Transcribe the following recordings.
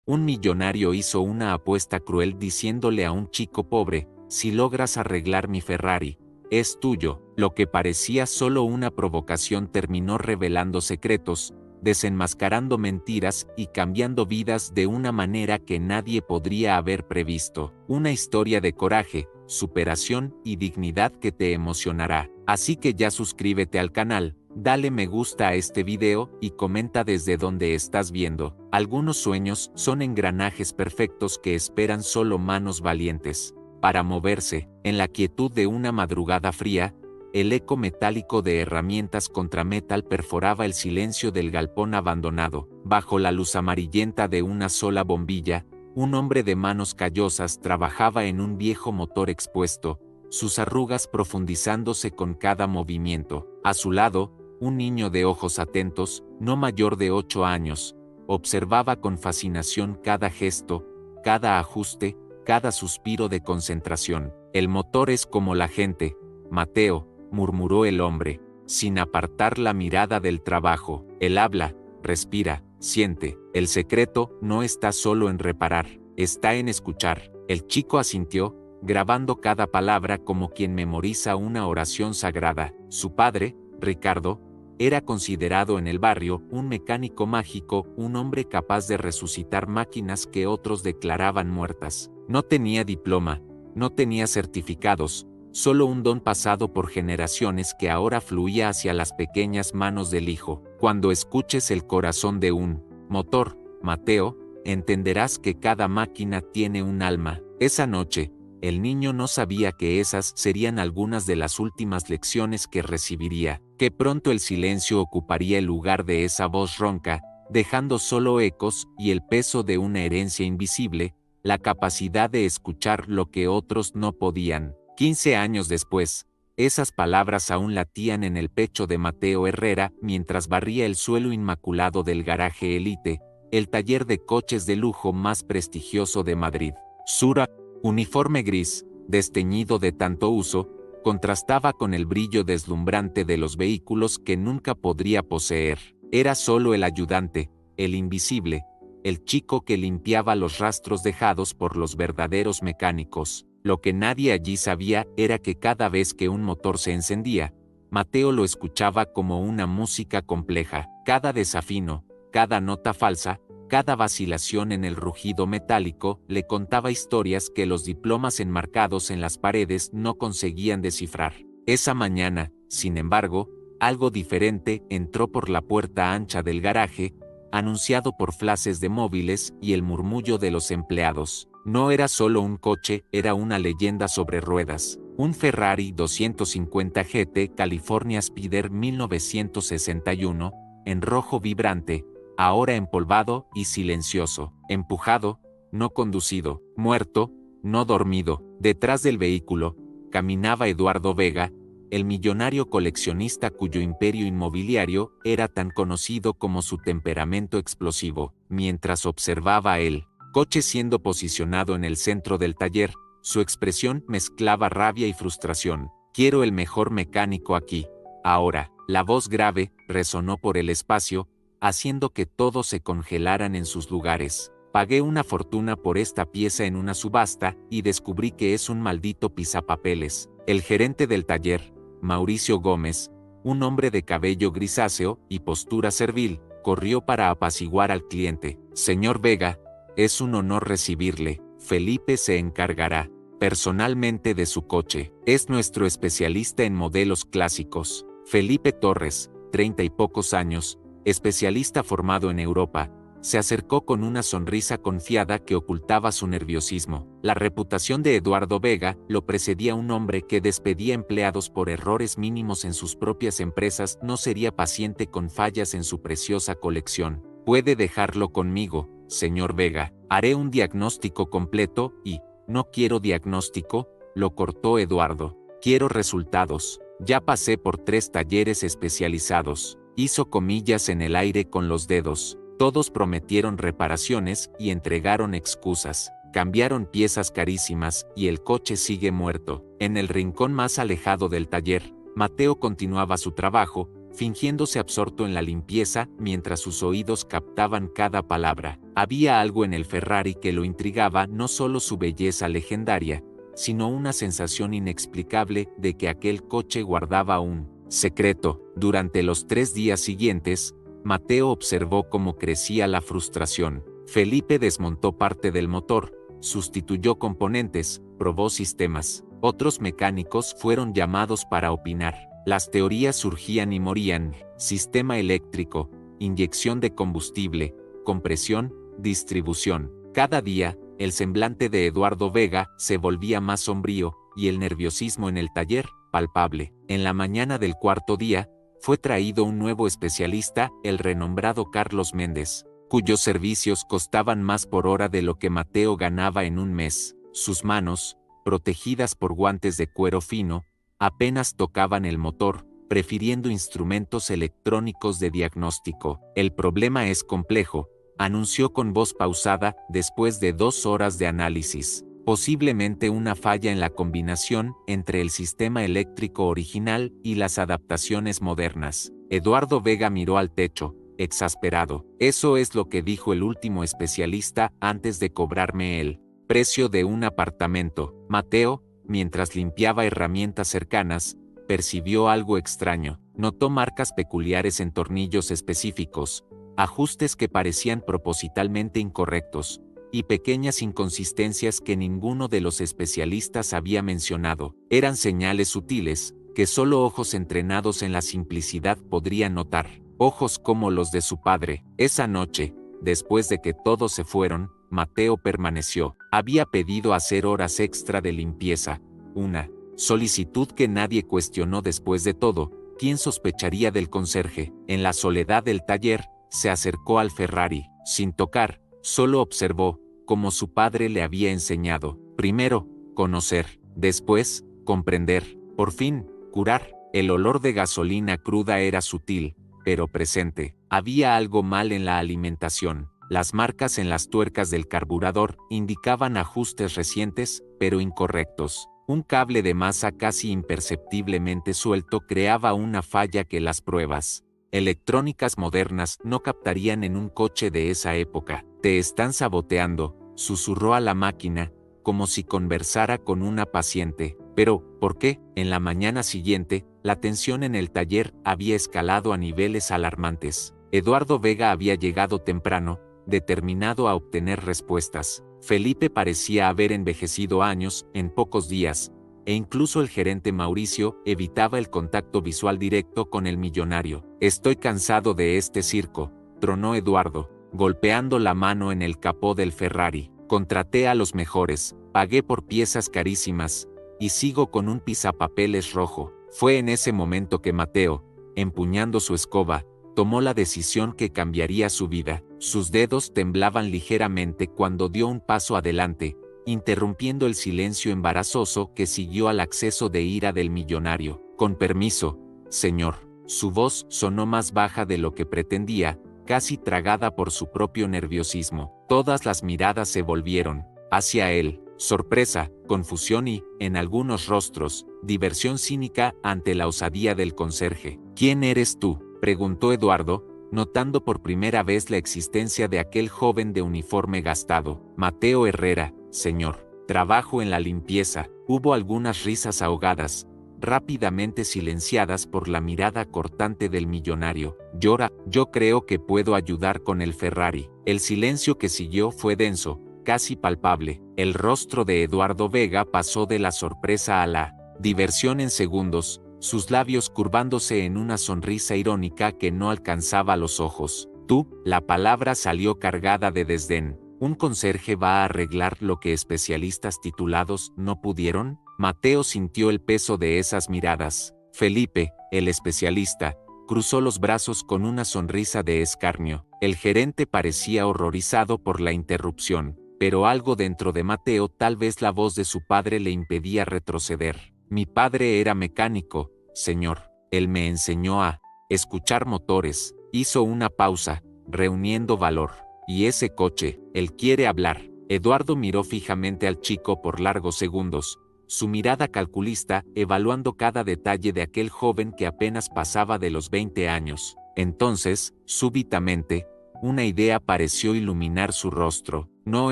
Un millonario hizo una apuesta cruel diciéndole a un chico pobre: si logras arreglar mi Ferrari, es tuyo. Lo que parecía solo una provocación terminó revelando secretos, desenmascarando mentiras y cambiando vidas de una manera que nadie podría haber previsto. Una historia de coraje, superación y dignidad que te emocionará. Así que ya suscríbete al canal, dale me gusta a este video y comenta desde donde estás viendo. Algunos sueños son engranajes perfectos que esperan solo manos valientes para moverse. En la quietud de una madrugada fría, el eco metálico de herramientas contra metal perforaba el silencio del galpón abandonado. Bajo la luz amarillenta de una sola bombilla, un hombre de manos callosas trabajaba en un viejo motor expuesto, sus arrugas profundizándose con cada movimiento. A su lado, un niño de ojos atentos, no mayor de 8 años, observaba con fascinación cada gesto, cada ajuste, cada suspiro de concentración. El motor es como la gente, Mateo, murmuró el hombre, sin apartar la mirada del trabajo. Él habla, respira, siente. El secreto no está solo en reparar, está en escuchar. El chico asintió, grabando cada palabra como quien memoriza una oración sagrada. Su padre, Ricardo, era considerado en el barrio un mecánico mágico, un hombre capaz de resucitar máquinas que otros declaraban muertas. No tenía diploma, no tenía certificados, solo un don pasado por generaciones que ahora fluía hacia las pequeñas manos del hijo. Cuando escuches el corazón de un motor, Mateo, entenderás que cada máquina tiene un alma. Esa noche, el niño no sabía que esas serían algunas de las últimas lecciones que recibiría, que pronto el silencio ocuparía el lugar de esa voz ronca, dejando solo ecos y el peso de una herencia invisible, la capacidad de escuchar lo que otros no podían. 15 años después, esas palabras aún latían en el pecho de Mateo Herrera mientras barría el suelo inmaculado del garaje Elite, el taller de coches de lujo más prestigioso de Madrid. Sura, uniforme gris, desteñido de tanto uso, contrastaba con el brillo deslumbrante de los vehículos que nunca podría poseer. Era solo el ayudante, el invisible, el chico que limpiaba los rastros dejados por los verdaderos mecánicos. Lo que nadie allí sabía era que cada vez que un motor se encendía, Mateo lo escuchaba como una música compleja. Cada desafino, cada nota falsa, cada vacilación en el rugido metálico le contaba historias que los diplomas enmarcados en las paredes no conseguían descifrar. Esa mañana, sin embargo, algo diferente entró por la puerta ancha del garaje, anunciado por flashes de móviles y el murmullo de los empleados. No era solo un coche, era una leyenda sobre ruedas. Un Ferrari 250 GT California Spider 1961, en rojo vibrante, ahora empolvado y silencioso, empujado, no conducido, muerto, no dormido. Detrás del vehículo, caminaba Eduardo Vega, el millonario coleccionista cuyo imperio inmobiliario era tan conocido como su temperamento explosivo. Mientras observaba el coche siendo posicionado en el centro del taller, su expresión mezclaba rabia y frustración. Quiero el mejor mecánico aquí, ahora. La voz grave resonó por el espacio, haciendo que todos se congelaran en sus lugares. Pagué una fortuna por esta pieza en una subasta y descubrí que es un maldito pisapapeles. El gerente del taller, Mauricio Gómez, un hombre de cabello grisáceo y postura servil, corrió para apaciguar al cliente. Señor Vega, es un honor recibirle. Felipe se encargará personalmente de su coche. Es nuestro especialista en modelos clásicos. Felipe Torres, 30 y pocos años, especialista formado en Europa, se acercó con una sonrisa confiada que ocultaba su nerviosismo. La reputación de Eduardo Vega lo precedía. Un hombre que despedía empleados por errores mínimos en sus propias empresas no sería paciente con fallas en su preciosa colección. Puede dejarlo conmigo, señor Vega. Haré un diagnóstico completo y, no quiero diagnóstico, lo cortó Eduardo. Quiero resultados. Ya pasé por 3 talleres especializados. Hizo comillas en el aire con los dedos. Todos prometieron reparaciones y entregaron excusas. Cambiaron piezas carísimas y el coche sigue muerto. En el rincón más alejado del taller, Mateo continuaba su trabajo, fingiéndose absorto en la limpieza mientras sus oídos captaban cada palabra. Había algo en el Ferrari que lo intrigaba, no solo su belleza legendaria, sino una sensación inexplicable de que aquel coche guardaba un secreto. Durante los 3 días siguientes, Mateo observó cómo crecía la frustración. Felipe desmontó parte del motor, sustituyó componentes, probó sistemas. Otros mecánicos fueron llamados para opinar. Las teorías surgían y morían: sistema eléctrico, inyección de combustible, compresión, distribución. Cada día, el semblante de Eduardo Vega se volvía más sombrío, y el nerviosismo en el taller, palpable. En la mañana del 4.º día, fue traído un nuevo especialista, el renombrado Carlos Méndez, cuyos servicios costaban más por hora de lo que Mateo ganaba en un mes. Sus manos, protegidas por guantes de cuero fino, apenas tocaban el motor, prefiriendo instrumentos electrónicos de diagnóstico. El problema es complejo, anunció con voz pausada después de 2 horas de análisis. Posiblemente una falla en la combinación entre el sistema eléctrico original y las adaptaciones modernas. Eduardo Vega miró al techo, exasperado. Eso es lo que dijo el último especialista antes de cobrarme el precio de un apartamento. Mateo, mientras limpiaba herramientas cercanas, percibió algo extraño. Notó marcas peculiares en tornillos específicos, ajustes que parecían propositalmente incorrectos, y pequeñas inconsistencias que ninguno de los especialistas había mencionado. Eran señales sutiles, que solo ojos entrenados en la simplicidad podrían notar. Ojos como los de su padre. Esa noche, después de que todos se fueron, Mateo permaneció. Había pedido hacer horas extra de limpieza, una solicitud que nadie cuestionó. Después de todo, ¿quién sospecharía del conserje? En la soledad del taller, se acercó al Ferrari, sin tocar. Solo observó, como su padre le había enseñado. Primero, conocer. Después, comprender. Por fin, curar. El olor de gasolina cruda era sutil, pero presente. Había algo mal en la alimentación. Las marcas en las tuercas del carburador indicaban ajustes recientes, pero incorrectos. Un cable de masa casi imperceptiblemente suelto creaba una falla que las pruebas electrónicas modernas no captarían en un coche de esa época. Te están saboteando, susurró a la máquina, como si conversara con una paciente. Pero, ¿por qué? En la mañana siguiente, la tensión en el taller había escalado a niveles alarmantes. Eduardo Vega había llegado temprano, determinado a obtener respuestas. Felipe parecía haber envejecido años en pocos días, e incluso el gerente Mauricio evitaba el contacto visual directo con el millonario. Estoy cansado de este circo, tronó Eduardo, golpeando la mano en el capó del Ferrari. Contraté a los mejores, pagué por piezas carísimas, y sigo con un pisapapeles rojo. Fue en ese momento que Mateo, empuñando su escoba, tomó la decisión que cambiaría su vida. Sus dedos temblaban ligeramente cuando dio un paso adelante, interrumpiendo el silencio embarazoso que siguió al acceso de ira del millonario. Con permiso, señor. Su voz sonó más baja de lo que pretendía, casi tragada por su propio nerviosismo. Todas las miradas se volvieron hacia él. Sorpresa, confusión y, en algunos rostros, diversión cínica ante la osadía del conserje. ¿Quién eres tú?, preguntó Eduardo, notando por primera vez la existencia de aquel joven de uniforme gastado. Mateo Herrera, señor. Trabajo en la limpieza. Hubo algunas risas ahogadas, rápidamente silenciadas por la mirada cortante del millonario. Yo creo que puedo ayudar con el Ferrari. El silencio que siguió fue denso, casi palpable. El rostro de Eduardo Vega pasó de la sorpresa a la diversión en segundos, sus labios curvándose en una sonrisa irónica que no alcanzaba los ojos. Tú, la palabra salió cargada de desdén. ¿Un conserje va a arreglar lo que especialistas titulados no pudieron? Mateo sintió el peso de esas miradas. Felipe, el especialista, cruzó los brazos con una sonrisa de escarnio. El gerente parecía horrorizado por la interrupción, pero algo dentro de Mateo, tal vez la voz de su padre, le impedía retroceder. Mi padre era mecánico, señor. Él me enseñó a escuchar motores. Hizo una pausa, reuniendo valor. Y ese coche, él quiere hablar. Eduardo miró fijamente al chico por largos segundos, su mirada calculista, evaluando cada detalle de aquel joven que apenas pasaba de los 20 años. Entonces, súbitamente, una idea pareció iluminar su rostro. No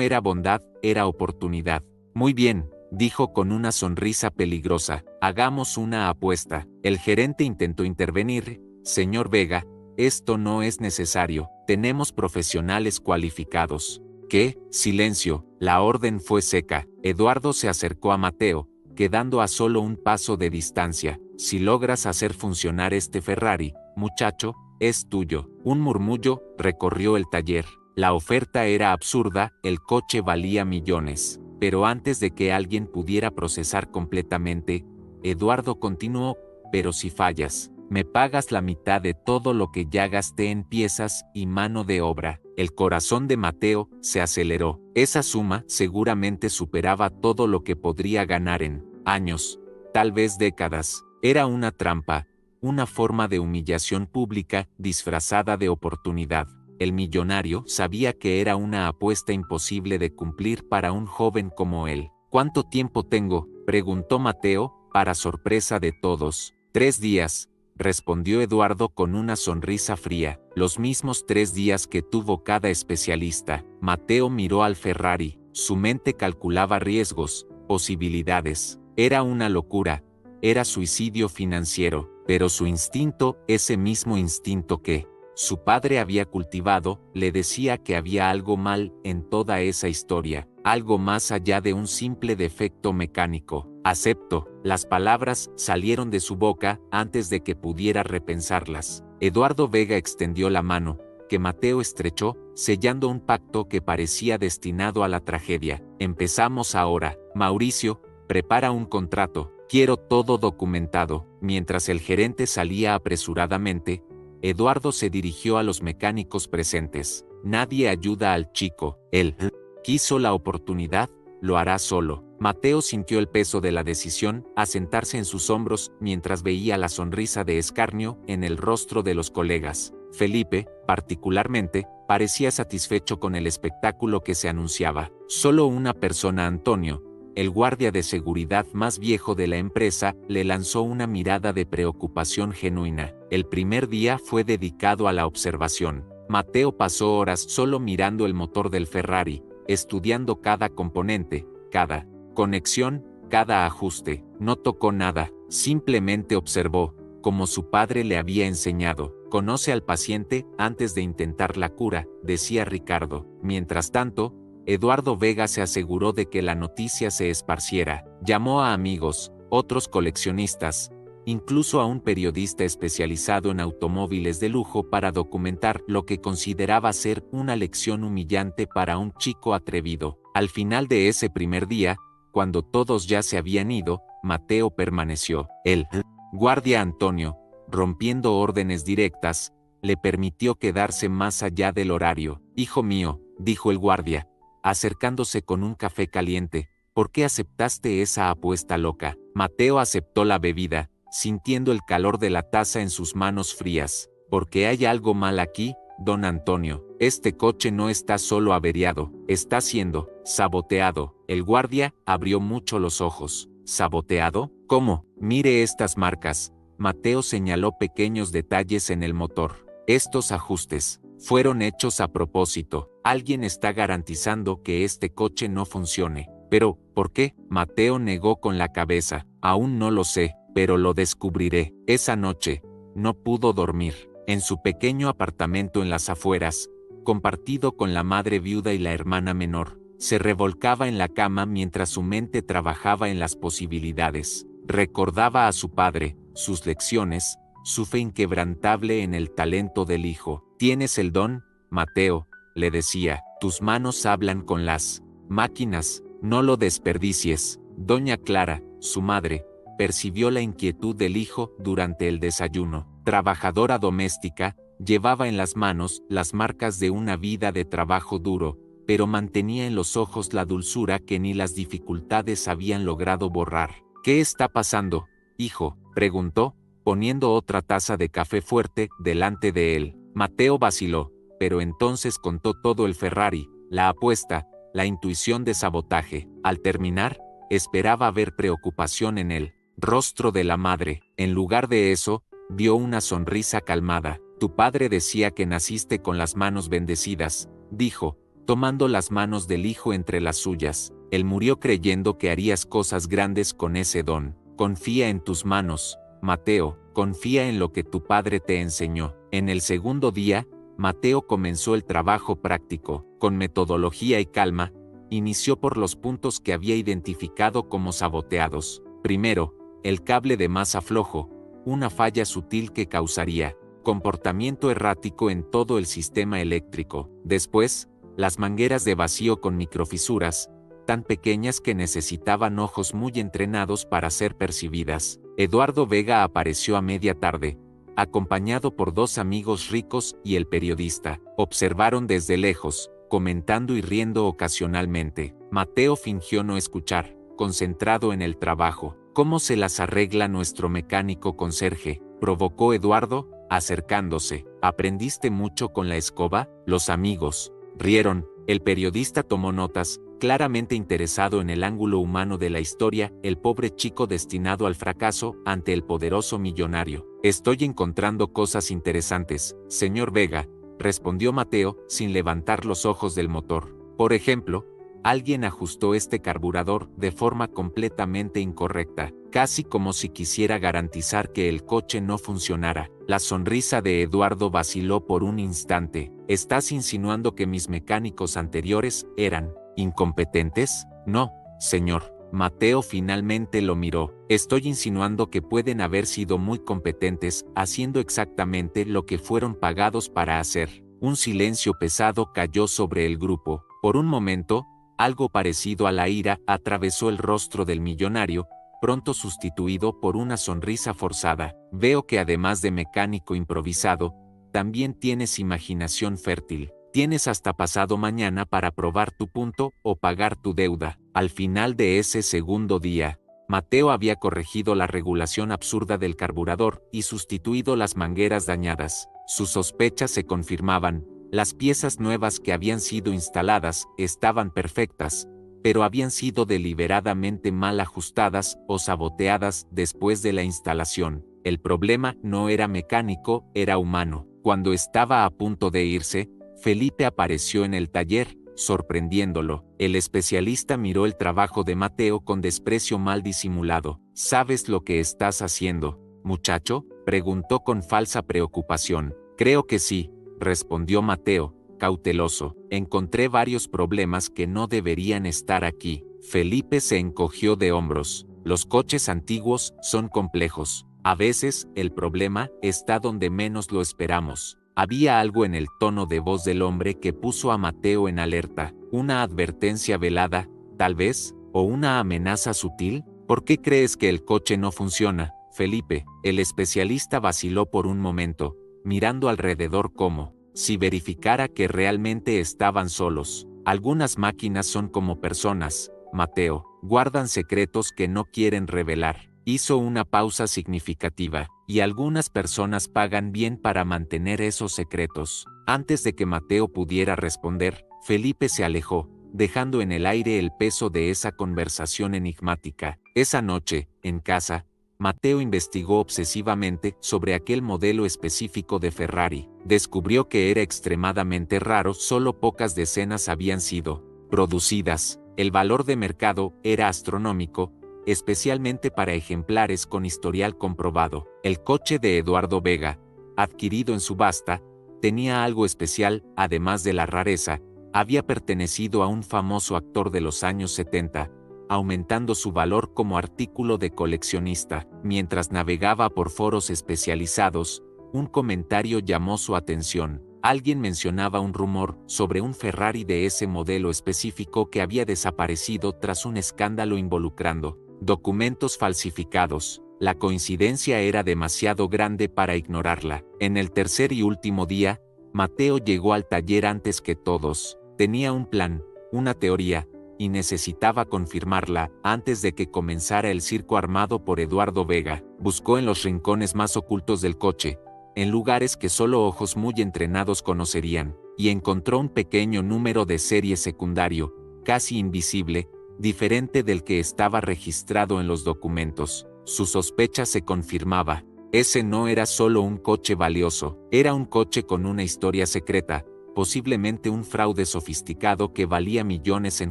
era bondad, era oportunidad. Muy bien, dijo con una sonrisa peligrosa, hagamos una apuesta. El gerente intentó intervenir. Señor Vega, esto no es necesario, tenemos profesionales cualificados. ¿Qué? Silencio, la orden fue seca. Eduardo se acercó a Mateo, quedando a solo un paso de distancia. Si logras hacer funcionar este Ferrari, muchacho, es tuyo. Un murmullo recorrió el taller. La oferta era absurda, el coche valía millones. Pero antes de que alguien pudiera procesar completamente, Eduardo continuó, pero si fallas, me pagas la mitad de todo lo que ya gasté en piezas y mano de obra. El corazón de Mateo se aceleró. Esa suma seguramente superaba todo lo que podría ganar en años, tal vez décadas. Era una trampa, una forma de humillación pública disfrazada de oportunidad. El millonario sabía que era una apuesta imposible de cumplir para un joven como él. ¿Cuánto tiempo tengo?, preguntó Mateo, para sorpresa de todos. 3 días, respondió Eduardo con una sonrisa fría. Los mismos 3 días que tuvo cada especialista. Mateo miró al Ferrari. Su mente calculaba riesgos, posibilidades. Era una locura. Era suicidio financiero. Pero su instinto, ese mismo instinto que su padre había cultivado, le decía que había algo mal en toda esa historia, algo más allá de un simple defecto mecánico. Acepto. Las palabras salieron de su boca antes de que pudiera repensarlas. Eduardo Vega extendió la mano, que Mateo estrechó, sellando un pacto que parecía destinado a la tragedia. Empezamos ahora. Mauricio, prepara un contrato. Quiero todo documentado. Mientras el gerente salía apresuradamente, Eduardo se dirigió a los mecánicos presentes. Nadie ayuda al chico. Él quiso la oportunidad, lo hará solo. Mateo sintió el peso de la decisión asentarse en sus hombros mientras veía la sonrisa de escarnio en el rostro de los colegas. Felipe, particularmente, parecía satisfecho con el espectáculo que se anunciaba. Solo una persona, Antonio, el guardia de seguridad más viejo de la empresa, le lanzó una mirada de preocupación genuina. El primer día fue dedicado a la observación. Mateo pasó horas solo mirando el motor del Ferrari, estudiando cada componente, cada conexión, cada ajuste. No tocó nada, simplemente observó, como su padre le había enseñado. Conoce al paciente antes de intentar la cura, decía Ricardo. Mientras tanto, Eduardo Vega se aseguró de que la noticia se esparciera. Llamó a amigos, otros coleccionistas, incluso a un periodista especializado en automóviles de lujo para documentar lo que consideraba ser una lección humillante para un chico atrevido. Al final de ese primer día, cuando todos ya se habían ido, Mateo permaneció. El guardia Antonio, rompiendo órdenes directas, le permitió quedarse más allá del horario. Hijo mío, dijo el guardia, acercándose con un café caliente, ¿por qué aceptaste esa apuesta loca? Mateo aceptó la bebida, sintiendo el calor de la taza en sus manos frías. Porque hay algo mal aquí, don Antonio. Este coche no está solo averiado, está siendo saboteado. El guardia abrió mucho los ojos. ¿Saboteado? ¿Cómo? Mire estas marcas. Mateo señaló pequeños detalles en el motor. Estos ajustes fueron hechos a propósito. Alguien está garantizando que este coche no funcione. Pero, ¿por qué? Mateo negó con la cabeza. Aún no lo sé, pero lo descubriré. Esa noche, no pudo dormir. En su pequeño apartamento en las afueras, compartido con la madre viuda y la hermana menor, se revolcaba en la cama mientras su mente trabajaba en las posibilidades. Recordaba a su padre, sus lecciones, su fe inquebrantable en el talento del hijo. Tienes el don, Mateo, le decía, tus manos hablan con las máquinas, no lo desperdicies. Doña Clara, su madre, percibió la inquietud del hijo durante el desayuno. Trabajadora doméstica, llevaba en las manos las marcas de una vida de trabajo duro, pero mantenía en los ojos la dulzura que ni las dificultades habían logrado borrar. ¿Qué está pasando, hijo?, preguntó, poniendo otra taza de café fuerte delante de él. Mateo vaciló, pero entonces contó todo: el Ferrari, la apuesta, la intuición de sabotaje. Al terminar, esperaba ver preocupación en el rostro de la madre. En lugar de eso, vio una sonrisa calmada. Tu padre decía que naciste con las manos bendecidas, dijo, tomando las manos del hijo entre las suyas. Él murió creyendo que harías cosas grandes con ese don. Confía en tus manos, Mateo, confía en lo que tu padre te enseñó. En el segundo día, Mateo comenzó el trabajo práctico. Con metodología y calma, inició por los puntos que había identificado como saboteados. Primero, el cable de masa flojo, una falla sutil que causaría comportamiento errático en todo el sistema eléctrico. Después, las mangueras de vacío con microfisuras, tan pequeñas que necesitaban ojos muy entrenados para ser percibidas. Eduardo Vega apareció a media tarde, acompañado por dos amigos ricos y el periodista. Observaron desde lejos, comentando y riendo ocasionalmente. Mateo fingió no escuchar, concentrado en el trabajo. ¿Cómo se las arregla nuestro mecánico conserje?, provocó Eduardo, acercándose. ¿Aprendiste mucho con la escoba? Los amigos rieron. El periodista tomó notas, claramente interesado en el ángulo humano de la historia, el pobre chico destinado al fracaso ante el poderoso millonario. Estoy encontrando cosas interesantes, señor Vega, respondió Mateo, sin levantar los ojos del motor. Por ejemplo, alguien ajustó este carburador de forma completamente incorrecta, casi como si quisiera garantizar que el coche no funcionara. La sonrisa de Eduardo vaciló por un instante. ¿Estás insinuando que mis mecánicos anteriores eran incompetentes? No, señor. Mateo finalmente lo miró. Estoy insinuando que pueden haber sido muy competentes, haciendo exactamente lo que fueron pagados para hacer. Un silencio pesado cayó sobre el grupo. Por un momento, algo parecido a la ira atravesó el rostro del millonario, pronto sustituido por una sonrisa forzada. Veo que además de mecánico improvisado, también tienes imaginación fértil. Tienes hasta pasado mañana para probar tu punto o pagar tu deuda. Al final de ese segundo día, Mateo había corregido la regulación absurda del carburador y sustituido las mangueras dañadas. Sus sospechas se confirmaban. Las piezas nuevas que habían sido instaladas estaban perfectas, pero habían sido deliberadamente mal ajustadas o saboteadas después de la instalación. El problema no era mecánico, era humano. Cuando estaba a punto de irse, Felipe apareció en el taller, sorprendiéndolo. El especialista miró el trabajo de Mateo con desprecio mal disimulado. ¿Sabes lo que estás haciendo, muchacho?, preguntó con falsa preocupación. Creo que sí, respondió Mateo, cauteloso. Encontré varios problemas que no deberían estar aquí. Felipe se encogió de hombros. Los coches antiguos son complejos. A veces, el problema está donde menos lo esperamos. Había algo en el tono de voz del hombre que puso a Mateo en alerta. ¿Una advertencia velada, tal vez? ¿O una amenaza sutil? ¿Por qué crees que el coche no funciona, Felipe? El especialista vaciló por un momento, mirando alrededor como si verificara que realmente estaban solos. Algunas máquinas son como personas, Mateo, guardan secretos que no quieren revelar. Hizo una pausa significativa, y algunas personas pagan bien para mantener esos secretos. Antes de que Mateo pudiera responder, Felipe se alejó, dejando en el aire el peso de esa conversación enigmática. Esa noche, en casa, Mateo investigó obsesivamente sobre aquel modelo específico de Ferrari. Descubrió que era extremadamente raro, solo pocas decenas habían sido producidas. El valor de mercado era astronómico, especialmente para ejemplares con historial comprobado. El coche de Eduardo Vega, adquirido en subasta, tenía algo especial. Además de la rareza, había pertenecido a un famoso actor de los años 70, aumentando su valor como artículo de coleccionista. Mientras navegaba por foros especializados, un comentario llamó su atención. Alguien mencionaba un rumor sobre un Ferrari de ese modelo específico que había desaparecido tras un escándalo involucrando documentos falsificados. La coincidencia era demasiado grande para ignorarla. En el tercer y último día, Mateo llegó al taller antes que todos. Tenía un plan, una teoría, y necesitaba confirmarla antes de que comenzara el circo armado por Eduardo Vega. Buscó en los rincones más ocultos del coche, en lugares que solo ojos muy entrenados conocerían, y encontró un pequeño número de serie secundario, casi invisible, diferente del que estaba registrado en los documentos. Su sospecha se confirmaba. Ese no era solo un coche valioso, era un coche con una historia secreta, posiblemente un fraude sofisticado que valía millones en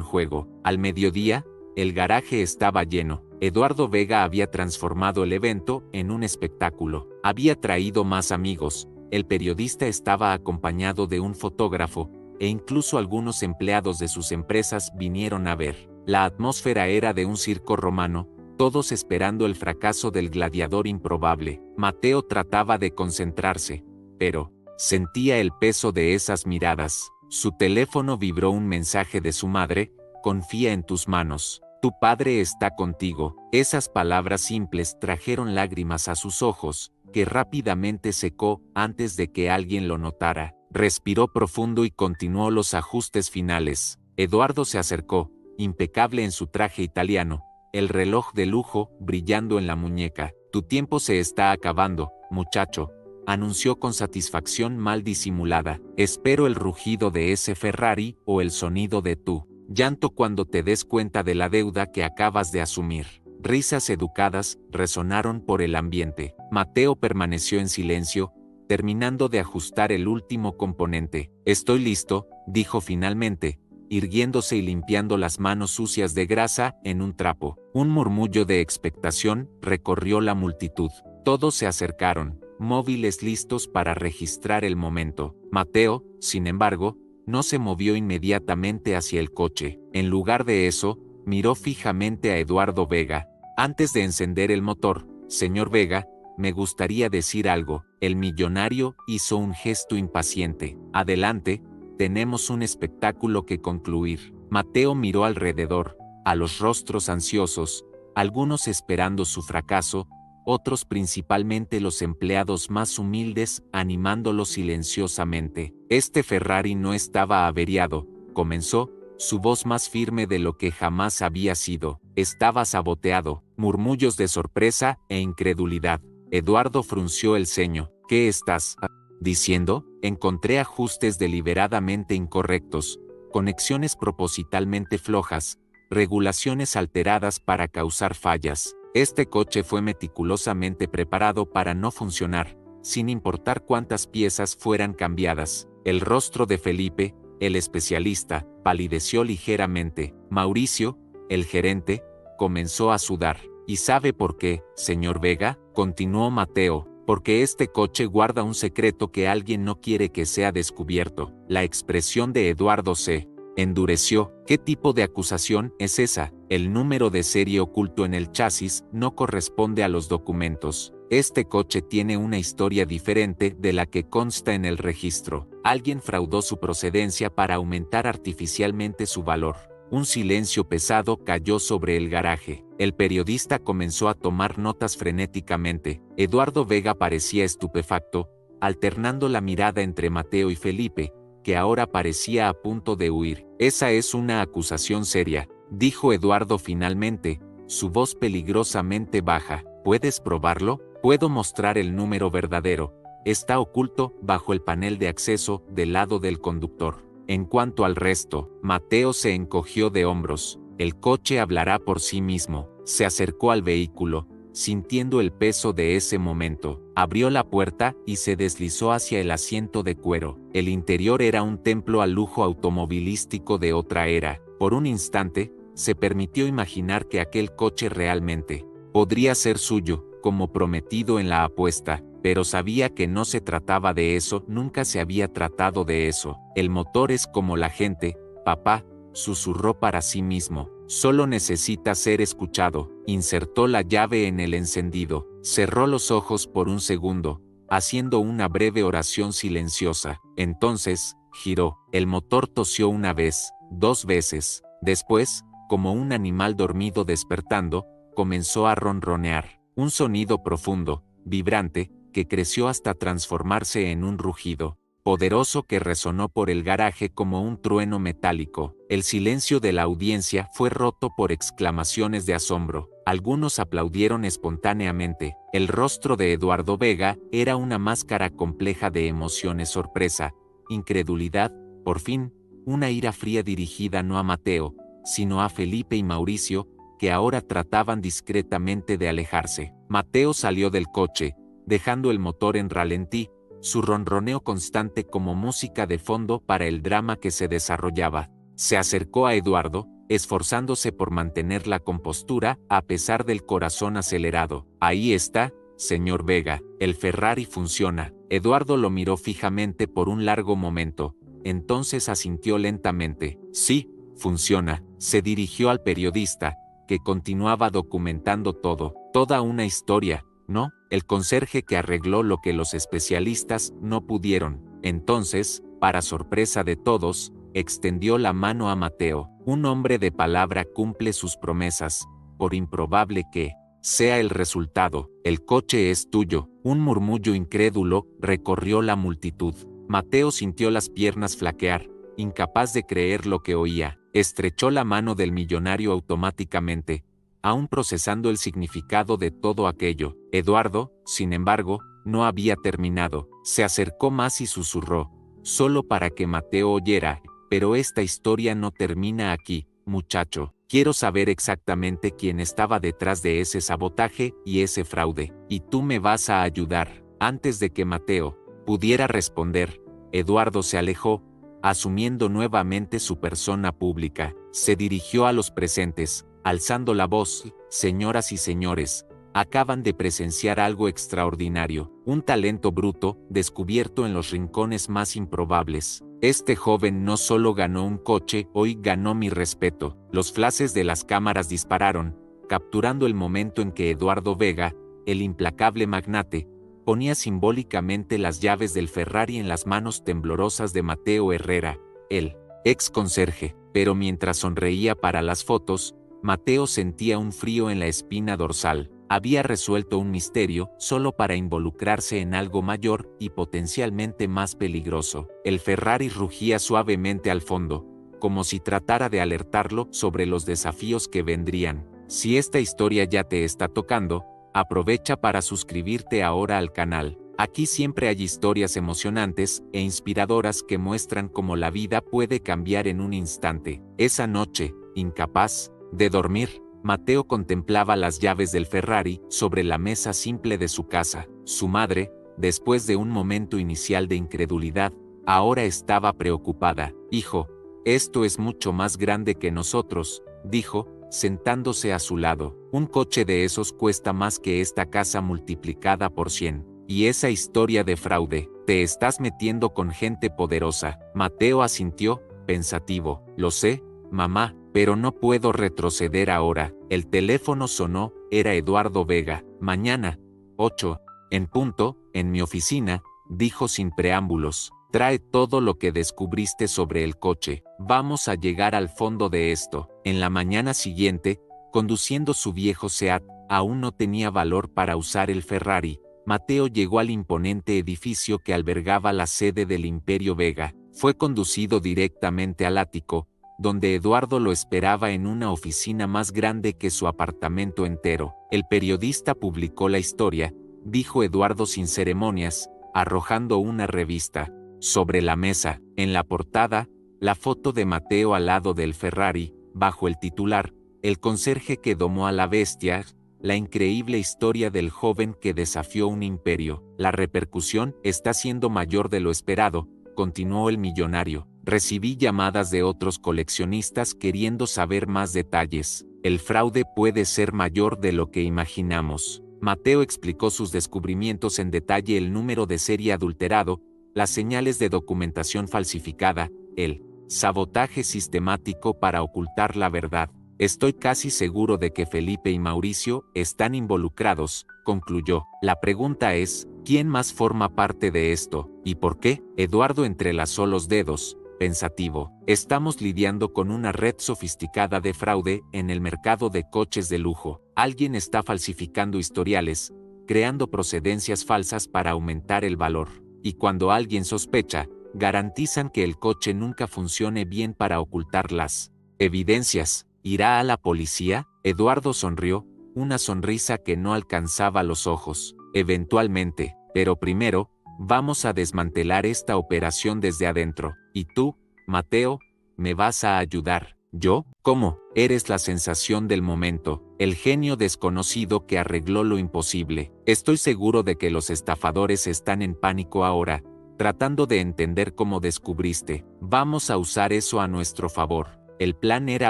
juego. Al mediodía, el garaje estaba lleno. Eduardo Vega había transformado el evento en un espectáculo. Había traído más amigos. El periodista estaba acompañado de un fotógrafo, e incluso algunos empleados de sus empresas vinieron a ver. La atmósfera era de un circo romano, todos esperando el fracaso del gladiador improbable. Mateo trataba de concentrarse, pero sentía el peso de esas miradas. Su teléfono vibró un mensaje de su madre: confía en tus manos. Tu padre está contigo. Esas palabras simples trajeron lágrimas a sus ojos, que rápidamente secó antes de que alguien lo notara. Respiró profundo y continuó los ajustes finales. Eduardo se acercó, impecable en su traje italiano, el reloj de lujo brillando en la muñeca. Tu tiempo se está acabando, muchacho, anunció con satisfacción mal disimulada. Espero el rugido de ese Ferrari o el sonido de tu llanto cuando te des cuenta de la deuda que acabas de asumir. Risas educadas resonaron por el ambiente. Mateo permaneció en silencio, terminando de ajustar el último componente. Estoy listo, dijo finalmente, irguiéndose y limpiando las manos sucias de grasa en un trapo. Un murmullo de expectación recorrió la multitud. Todos se acercaron, móviles listos para registrar el momento. Mateo, sin embargo, no se movió inmediatamente hacia el coche. En lugar de eso, miró fijamente a Eduardo Vega. Antes de encender el motor, señor Vega, me gustaría decir algo. El millonario hizo un gesto impaciente. Adelante, tenemos un espectáculo que concluir. Mateo miró alrededor, a los rostros ansiosos, algunos esperando su fracaso, otros principalmente los empleados más humildes animándolo silenciosamente. Este Ferrari no estaba averiado, comenzó, su voz más firme de lo que jamás había sido. Estaba saboteado. Murmullos de sorpresa e incredulidad. Eduardo frunció el ceño. ¿Qué estás diciendo? Encontré ajustes deliberadamente incorrectos, conexiones propositalmente flojas, regulaciones alteradas para causar fallas. Este coche fue meticulosamente preparado para no funcionar, sin importar cuántas piezas fueran cambiadas. El rostro de Felipe, el especialista, palideció ligeramente. Mauricio, el gerente, comenzó a sudar. ¿Y sabe por qué, señor Vega?, continuó Mateo. Porque este coche guarda un secreto que alguien no quiere que sea descubierto. La expresión de Eduardo se endureció. ¿Qué tipo de acusación es esa? El número de serie oculto en el chasis no corresponde a los documentos. Este coche tiene una historia diferente de la que consta en el registro. Alguien fraudó su procedencia para aumentar artificialmente su valor. Un silencio pesado cayó sobre el garaje. El periodista comenzó a tomar notas frenéticamente. Eduardo Vega parecía estupefacto, alternando la mirada entre Mateo y Felipe, que ahora parecía a punto de huir. Esa es una acusación seria, dijo Eduardo finalmente, su voz peligrosamente baja. ¿Puedes probarlo? Puedo mostrar el número verdadero. Está oculto bajo el panel de acceso del lado del conductor. En cuanto al resto, Mateo se encogió de hombros. El coche hablará por sí mismo. Se acercó al vehículo, sintiendo el peso de ese momento. Abrió la puerta y se deslizó hacia el asiento de cuero. El interior era un templo al lujo automovilístico de otra era. Por un instante, se permitió imaginar que aquel coche realmente podría ser suyo, como prometido en la apuesta. Pero sabía que no se trataba de eso, nunca se había tratado de eso. El motor es como la gente, papá, susurró para sí mismo. Solo necesita ser escuchado. Insertó la llave en el encendido. Cerró los ojos por un segundo, haciendo una breve oración silenciosa. Entonces, giró. El motor tosió una vez, 2 veces. Después, como un animal dormido despertando, comenzó a ronronear. Un sonido profundo, vibrante, que creció hasta transformarse en un rugido poderoso que resonó por el garaje como un trueno metálico. El silencio de la audiencia fue roto por exclamaciones de asombro. Algunos aplaudieron espontáneamente. El rostro de Eduardo Vega era una máscara compleja de emociones: sorpresa, incredulidad, por fin, una ira fría dirigida no a Mateo, sino a Felipe y Mauricio, que ahora trataban discretamente de alejarse. Mateo salió del coche, dejando el motor en ralentí, su ronroneo constante como música de fondo para el drama que se desarrollaba. Se acercó a Eduardo, esforzándose por mantener la compostura a pesar del corazón acelerado. Ahí está, señor Vega, el Ferrari funciona. Eduardo lo miró fijamente por un largo momento, entonces asintió lentamente. Sí, funciona. Se dirigió al periodista, que continuaba documentando todo. Toda una historia, ¿no? El conserje que arregló lo que los especialistas no pudieron. Entonces, para sorpresa de todos, extendió la mano a Mateo. Un hombre de palabra cumple sus promesas, por improbable que sea el resultado. El coche es tuyo. Un murmullo incrédulo recorrió la multitud. Mateo sintió las piernas flaquear, incapaz de creer lo que oía. Estrechó la mano del millonario automáticamente, aún procesando el significado de todo aquello. Eduardo, sin embargo, no había terminado. Se acercó más y susurró, solo para que Mateo oyera: pero esta historia no termina aquí, muchacho. Quiero saber exactamente quién estaba detrás de ese sabotaje y ese fraude. Y tú me vas a ayudar. Antes de que Mateo pudiera responder, Eduardo se alejó, asumiendo nuevamente su persona pública. Se dirigió a los presentes, alzando la voz: señoras y señores, acaban de presenciar algo extraordinario, un talento bruto, descubierto en los rincones más improbables. Este joven no solo ganó un coche, hoy ganó mi respeto. Los flashes de las cámaras dispararon, capturando el momento en que Eduardo Vega, el implacable magnate, ponía simbólicamente las llaves del Ferrari en las manos temblorosas de Mateo Herrera, el ex conserje. Pero mientras sonreía para las fotos, Mateo sentía un frío en la espina dorsal. Había resuelto un misterio solo para involucrarse en algo mayor y potencialmente más peligroso. El Ferrari rugía suavemente al fondo, como si tratara de alertarlo sobre los desafíos que vendrían. Si esta historia ya te está tocando, aprovecha para suscribirte ahora al canal. Aquí siempre hay historias emocionantes e inspiradoras que muestran cómo la vida puede cambiar en un instante. Esa noche, incapaz de dormir, Mateo contemplaba las llaves del Ferrari sobre la mesa simple de su casa. Su madre, después de un momento inicial de incredulidad, ahora estaba preocupada. Hijo, esto es mucho más grande que nosotros, dijo, sentándose a su lado. Un coche de esos cuesta más que esta casa multiplicada por 100. Y esa historia de fraude, te estás metiendo con gente poderosa. Mateo asintió, pensativo. Lo sé, mamá, pero no puedo retroceder ahora. El teléfono sonó, era Eduardo Vega. Mañana, 8, en punto, en mi oficina, dijo sin preámbulos. Trae todo lo que descubriste sobre el coche. Vamos a llegar al fondo de esto. En la mañana siguiente, conduciendo su viejo Seat, aún no tenía valor para usar el Ferrari. Mateo llegó al imponente edificio que albergaba la sede del Imperio Vega. Fue conducido directamente al ático, donde Eduardo lo esperaba en una oficina más grande que su apartamento entero. El periodista publicó la historia, dijo Eduardo sin ceremonias, arrojando una revista. Sobre la mesa, en la portada, la foto de Mateo al lado del Ferrari, bajo el titular, el conserje que domó a la bestia, la increíble historia del joven que desafió un imperio. La repercusión está siendo mayor de lo esperado, continuó el millonario. Recibí llamadas de otros coleccionistas queriendo saber más detalles. El fraude puede ser mayor de lo que imaginamos. Mateo explicó sus descubrimientos en detalle: el número de serie adulterado, las señales de documentación falsificada, el sabotaje sistemático para ocultar la verdad. Estoy casi seguro de que Felipe y Mauricio están involucrados, concluyó. La pregunta es, ¿quién más forma parte de esto? ¿Y por qué? Eduardo entrelazó los dedos, pensativo. Estamos lidiando con una red sofisticada de fraude en el mercado de coches de lujo. Alguien está falsificando historiales, creando procedencias falsas para aumentar el valor. Y cuando alguien sospecha, garantizan que el coche nunca funcione bien para ocultar las evidencias. ¿Irá a la policía? Eduardo sonrió, una sonrisa que no alcanzaba los ojos. Eventualmente, pero primero, vamos a desmantelar esta operación desde adentro. Y tú, Mateo, me vas a ayudar. ¿Yo? ¿Cómo? Eres la sensación del momento, el genio desconocido que arregló lo imposible. Estoy seguro de que los estafadores están en pánico ahora, tratando de entender cómo descubriste. Vamos a usar eso a nuestro favor. El plan era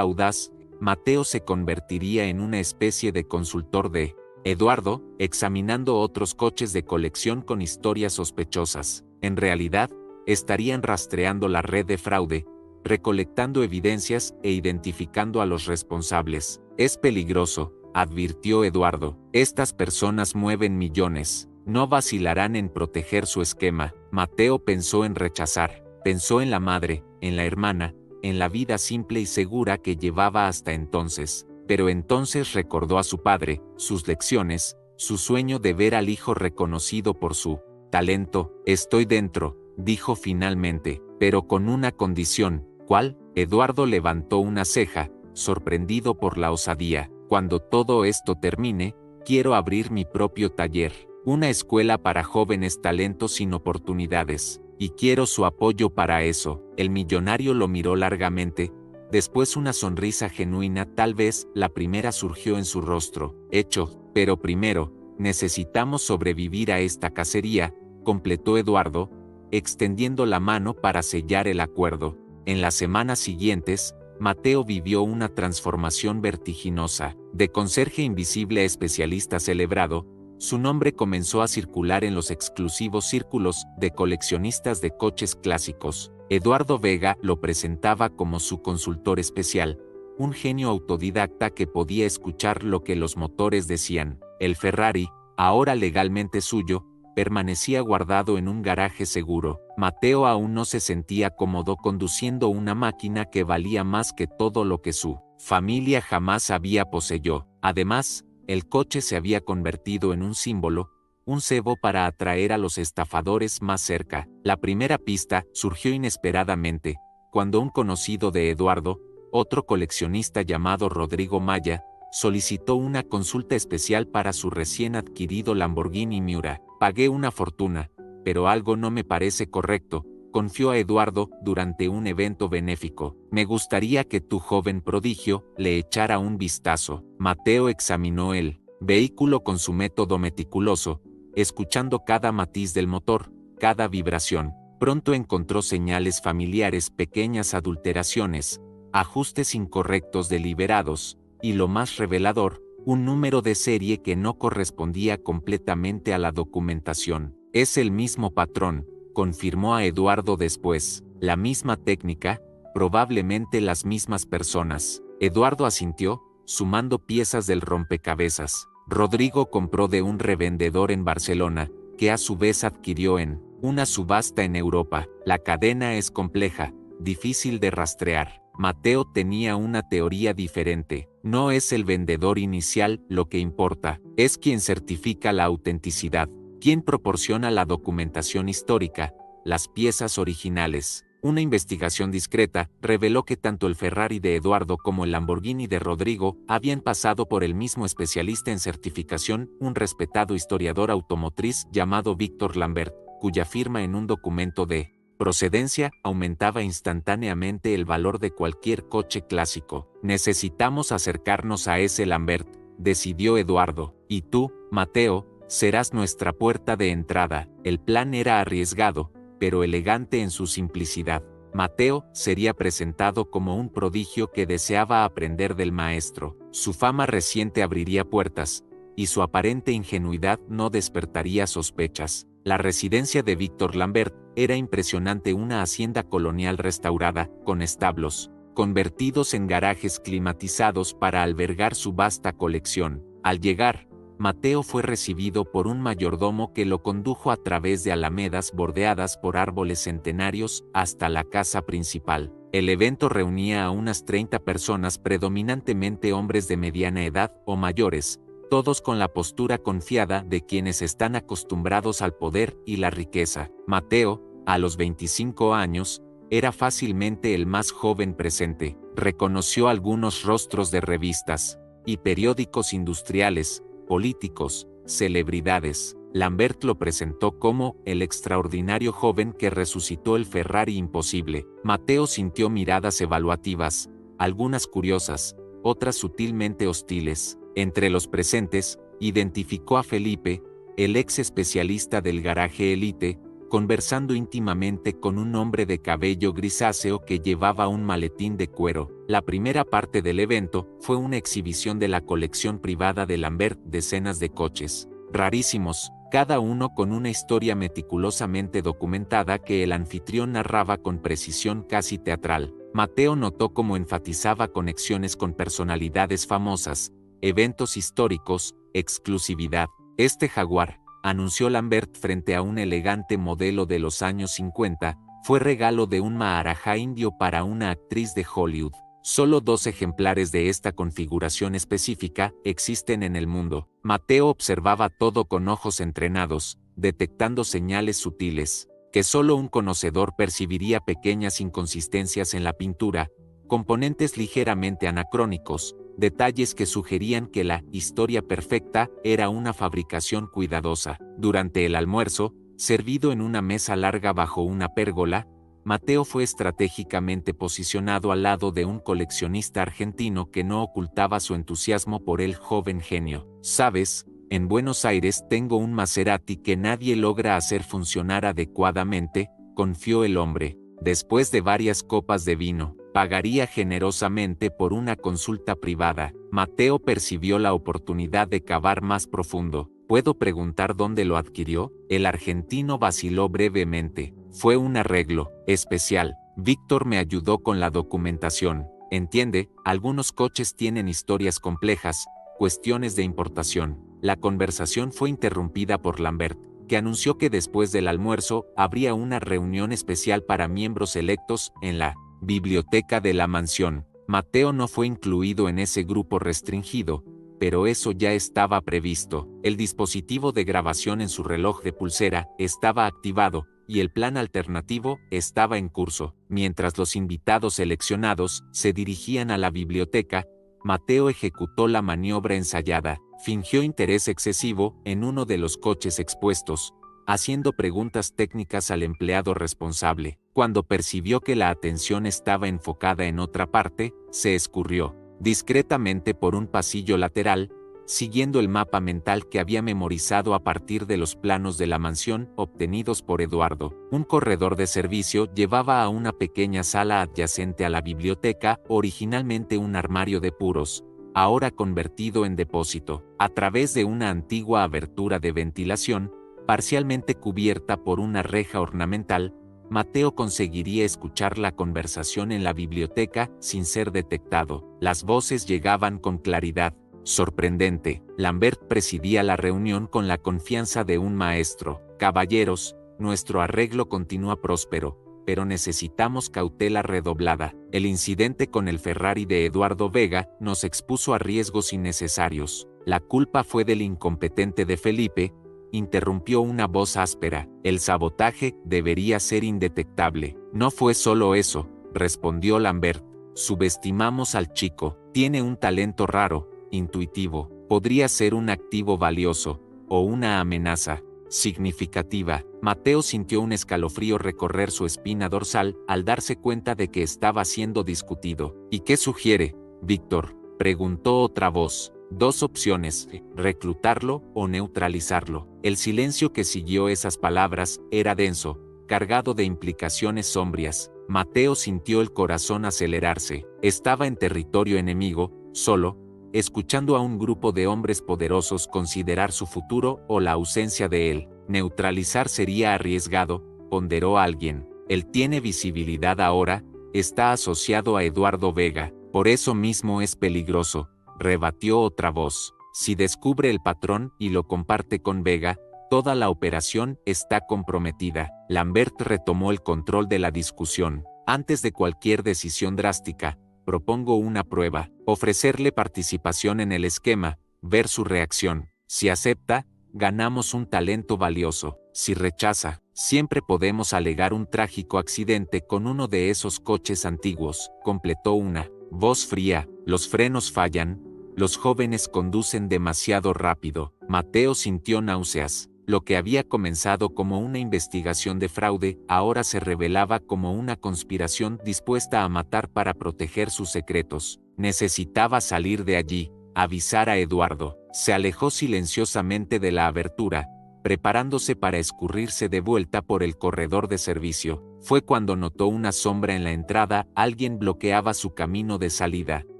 audaz. Mateo se convertiría en una especie de consultor de Eduardo, examinando otros coches de colección con historias sospechosas. En realidad, estarían rastreando la red de fraude, recolectando evidencias e identificando a los responsables. Es peligroso, advirtió Eduardo. Estas personas mueven millones. No vacilarán en proteger su esquema. Mateo pensó en rechazar. Pensó en la madre, en la hermana, en la vida simple y segura que llevaba hasta entonces. Pero entonces recordó a su padre, sus lecciones, su sueño de ver al hijo reconocido por su talento. Estoy dentro, dijo finalmente, pero con una condición. ¿Cuál? Eduardo levantó una ceja, sorprendido por la osadía. Cuando todo esto termine, quiero abrir mi propio taller, una escuela para jóvenes talentos sin oportunidades, y quiero su apoyo para eso. El millonario lo miró largamente, después una sonrisa genuina, tal vez la primera, surgió en su rostro. Hecho, pero primero, necesitamos sobrevivir a esta cacería, completó Eduardo, extendiendo la mano para sellar el acuerdo. En las semanas siguientes, Mateo vivió una transformación vertiginosa. De conserje invisible a especialista celebrado, su nombre comenzó a circular en los exclusivos círculos de coleccionistas de coches clásicos. Eduardo Vega lo presentaba como su consultor especial, un genio autodidacta que podía escuchar lo que los motores decían. El Ferrari, ahora legalmente suyo, permanecía guardado en un garaje seguro. Mateo aún no se sentía cómodo conduciendo una máquina que valía más que todo lo que su familia jamás había poseído. Además, el coche se había convertido en un símbolo, un cebo para atraer a los estafadores más cerca. La primera pista surgió inesperadamente, cuando un conocido de Eduardo, otro coleccionista llamado Rodrigo Maya, solicitó una consulta especial para su recién adquirido Lamborghini Miura. Pagué una fortuna, pero algo no me parece correcto, confió a Eduardo durante un evento benéfico. Me gustaría que tu joven prodigio le echara un vistazo. Mateo examinó el vehículo con su método meticuloso, escuchando cada matiz del motor, cada vibración. Pronto encontró señales familiares, pequeñas adulteraciones, ajustes incorrectos deliberados, y lo más revelador, un número de serie que no correspondía completamente a la documentación. Es el mismo patrón, confirmó a Eduardo después. La misma técnica, probablemente las mismas personas. Eduardo asintió, sumando piezas del rompecabezas. Rodrigo compró de un revendedor en Barcelona, que a su vez adquirió en una subasta en Europa. La cadena es compleja, difícil de rastrear. Mateo tenía una teoría diferente. No es el vendedor inicial lo que importa, es quien certifica la autenticidad, quien proporciona la documentación histórica, las piezas originales. Una investigación discreta reveló que tanto el Ferrari de Eduardo como el Lamborghini de Rodrigo habían pasado por el mismo especialista en certificación, un respetado historiador automotriz llamado Víctor Lambert, cuya firma en un documento de procedencia aumentaba instantáneamente el valor de cualquier coche clásico. Necesitamos acercarnos a ese Lambert, decidió Eduardo, y tú, Mateo, serás nuestra puerta de entrada. El plan era arriesgado, pero elegante en su simplicidad. Mateo sería presentado como un prodigio que deseaba aprender del maestro. Su fama reciente abriría puertas, y su aparente ingenuidad no despertaría sospechas. La residencia de Víctor Lambert era impresionante, una hacienda colonial restaurada, con establos, convertidos en garajes climatizados para albergar su vasta colección. Al llegar, Mateo fue recibido por un mayordomo que lo condujo a través de alamedas bordeadas por árboles centenarios hasta la casa principal. El evento reunía a unas 30 personas, predominantemente hombres de mediana edad o mayores, todos con la postura confiada de quienes están acostumbrados al poder y la riqueza. Mateo, a los 25 años, era fácilmente el más joven presente. Reconoció algunos rostros de revistas y periódicos industriales, políticos, celebridades. Lambert lo presentó como el extraordinario joven que resucitó el Ferrari imposible. Mateo sintió miradas evaluativas, algunas curiosas, otras sutilmente hostiles. Entre los presentes, identificó a Felipe, el ex especialista del garaje Elite, conversando íntimamente con un hombre de cabello grisáceo que llevaba un maletín de cuero. La primera parte del evento fue una exhibición de la colección privada de Lambert, decenas de coches rarísimos, cada uno con una historia meticulosamente documentada que el anfitrión narraba con precisión casi teatral. Mateo notó cómo enfatizaba conexiones con personalidades famosas, eventos históricos, exclusividad. Este Jaguar, anunció Lambert frente a un elegante modelo de los años 50, fue regalo de un Maharaja indio para una actriz de Hollywood. Solo 2 ejemplares de esta configuración específica existen en el mundo. Mateo observaba todo con ojos entrenados, detectando señales sutiles, que solo un conocedor percibiría: pequeñas inconsistencias en la pintura, componentes ligeramente anacrónicos, detalles que sugerían que la historia perfecta era una fabricación cuidadosa. Durante el almuerzo, servido en una mesa larga bajo una pérgola, Mateo fue estratégicamente posicionado al lado de un coleccionista argentino que no ocultaba su entusiasmo por el joven genio. ¿Sabes? En Buenos Aires tengo un Maserati que nadie logra hacer funcionar adecuadamente, confió el hombre. Después de varias copas de vino, pagaría generosamente por una consulta privada. Mateo percibió la oportunidad de cavar más profundo. ¿Puedo preguntar dónde lo adquirió? El argentino vaciló brevemente. Fue un arreglo especial. Víctor me ayudó con la documentación. Entiende, algunos coches tienen historias complejas, cuestiones de importación. La conversación fue interrumpida por Lambert, que anunció que después del almuerzo habría una reunión especial para miembros electos en la biblioteca de la mansión. Mateo no fue incluido en ese grupo restringido, pero eso ya estaba previsto. El dispositivo de grabación en su reloj de pulsera estaba activado, y el plan alternativo estaba en curso. Mientras los invitados seleccionados se dirigían a la biblioteca, Mateo ejecutó la maniobra ensayada. Fingió interés excesivo en uno de los coches expuestos, haciendo preguntas técnicas al empleado responsable. Cuando percibió que la atención estaba enfocada en otra parte, se escurrió discretamente por un pasillo lateral, siguiendo el mapa mental que había memorizado a partir de los planos de la mansión obtenidos por Eduardo. Un corredor de servicio llevaba a una pequeña sala adyacente a la biblioteca, originalmente un armario de puros, ahora convertido en depósito. A través de una antigua abertura de ventilación, parcialmente cubierta por una reja ornamental, Mateo conseguiría escuchar la conversación en la biblioteca sin ser detectado. Las voces llegaban con claridad sorprendente. Lambert presidía la reunión con la confianza de un maestro. Caballeros, nuestro arreglo continúa próspero, pero necesitamos cautela redoblada. El incidente con el Ferrari de Eduardo Vega nos expuso a riesgos innecesarios. La culpa fue del incompetente de Felipe, interrumpió una voz áspera. El sabotaje debería ser indetectable. No fue solo eso, respondió Lambert. Subestimamos al chico. Tiene un talento raro, intuitivo. Podría ser un activo valioso, o una amenaza significativa. Mateo sintió un escalofrío recorrer su espina dorsal al darse cuenta de que estaba siendo discutido. ¿Y qué sugiere, Víctor?, preguntó otra voz. 2 opciones, reclutarlo o neutralizarlo. El silencio que siguió esas palabras era denso, cargado de implicaciones sombrías. Mateo sintió el corazón acelerarse. Estaba en territorio enemigo, solo, escuchando a un grupo de hombres poderosos considerar su futuro o la ausencia de él. Neutralizar sería arriesgado, ponderó alguien. Él tiene visibilidad ahora, está asociado a Eduardo Vega, por eso mismo es peligroso, rebatió otra voz. Si descubre el patrón y lo comparte con Vega, toda la operación está comprometida. Lambert retomó el control de la discusión. Antes de cualquier decisión drástica, propongo una prueba, ofrecerle participación en el esquema, ver su reacción. Si acepta, ganamos un talento valioso. Si rechaza, siempre podemos alegar un trágico accidente con uno de esos coches antiguos, completó una voz fría. Los frenos fallan, los jóvenes conducen demasiado rápido. Mateo sintió náuseas. Lo que había comenzado como una investigación de fraude, ahora se revelaba como una conspiración dispuesta a matar para proteger sus secretos. Necesitaba salir de allí, avisar a Eduardo. Se alejó silenciosamente de la abertura, preparándose para escurrirse de vuelta por el corredor de servicio. Fue cuando notó una sombra en la entrada, alguien bloqueaba su camino de salida.